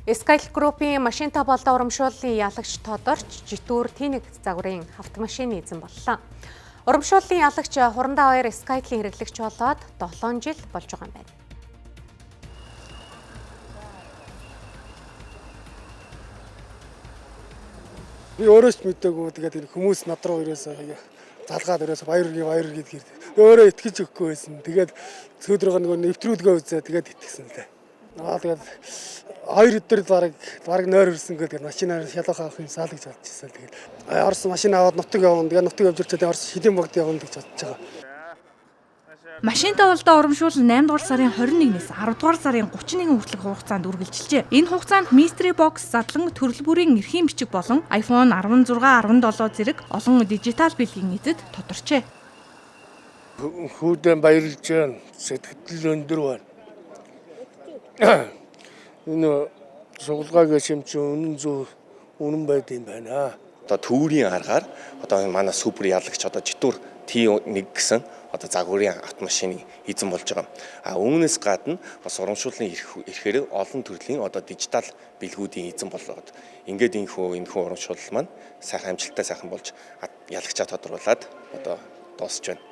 Skytel Group-ийн машинтай болон урамшууллын ялагч тодорч житүүр Тинэг загварын автомашины эзэн боллоо. Урамшууллын ялагч хурандаа 2 Skytel-ийн хэрэглэгч болоод 7 жил болж байгаа юм байна. Би өөрөө ч мэдээгүй тэгээд энэ хүмүүс над руу ирээсээ залгаад өрөөс баяр гэдгээр өөрөө итгэж өгөхгүй байсан. Тэгээд цөөдрөг нөгөө нэвтрүүлгээ үзээ тэгээд итгэсэн л дээ. Тэгээд 2 өдөр бараг нойр ирсэн гэдэг машинаар шалгах авахын саалгаж чадж ирсэн. Тэгээд Орос машин аваад нутаг явна. Тэгээд нутаг явж ирчээд Орос хэдийн богд явна гэж бодож байгаа. Машинтай болдоо урамшуул 8 дугаар сарын 21-ээс 10 дугаар сарын 31 хүртэлх хугацаанд үргэлжилжээ. Энэ хугацаанд Mystery Box задлан төрөл бүрийн эрхийн бичиг болон iPhone 16, 17 зэрэг олон дижитал бэлгийн эзэд тодорчээ. Хүүдэн баярлж байна. Сэтгэл өндөр байна. Энэ сугалгаагийн шимч үнэн байд юм байна. Одоо төвөрийн аргаар одоо манай супер ялагч одоо житүүр T1 гэсэн одоо загварын автомашины эзэн болж байгаа. Үүнээс гадна бас урамшууллын ирэхээр олон төрлийн одоо дижитал бэлгүүдийн эзэн болоод ингээд энэ урамшуулал маань сайхан амжилттай сайхан болж ялагчаа тодруулаад одоо дуусч байна.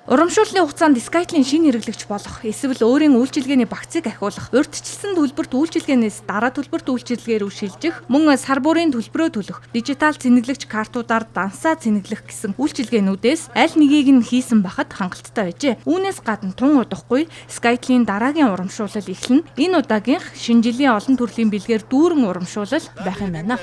Урамшууллын хугацаанд Skytel-ийн шинэ хэрэглэгч болох эсвэл өөрийн үйлчилгээний багцыг ахиулах, урьдчилсан төлбөрт үйлчилгээнээс дараа төлбөрт үйлчилгээ рүү шилжих, мөн сар бүрийн төлбөрөө төлөх, дижитал цэнэглэгч картуудаар дансаа цэнэглэх гэсэн үйлчилгээнүүдээс аль нэгийг нь хийсэн бахад хангалттай байжээ. Үүнээс гадна тун удахгүй Skytel-ийн дараагийн урамшуулал эхлэн энэ удаагийнх шинэ жилийн олон төрлийн бэлгээр дүүрэн урамшуулал байх юм байна.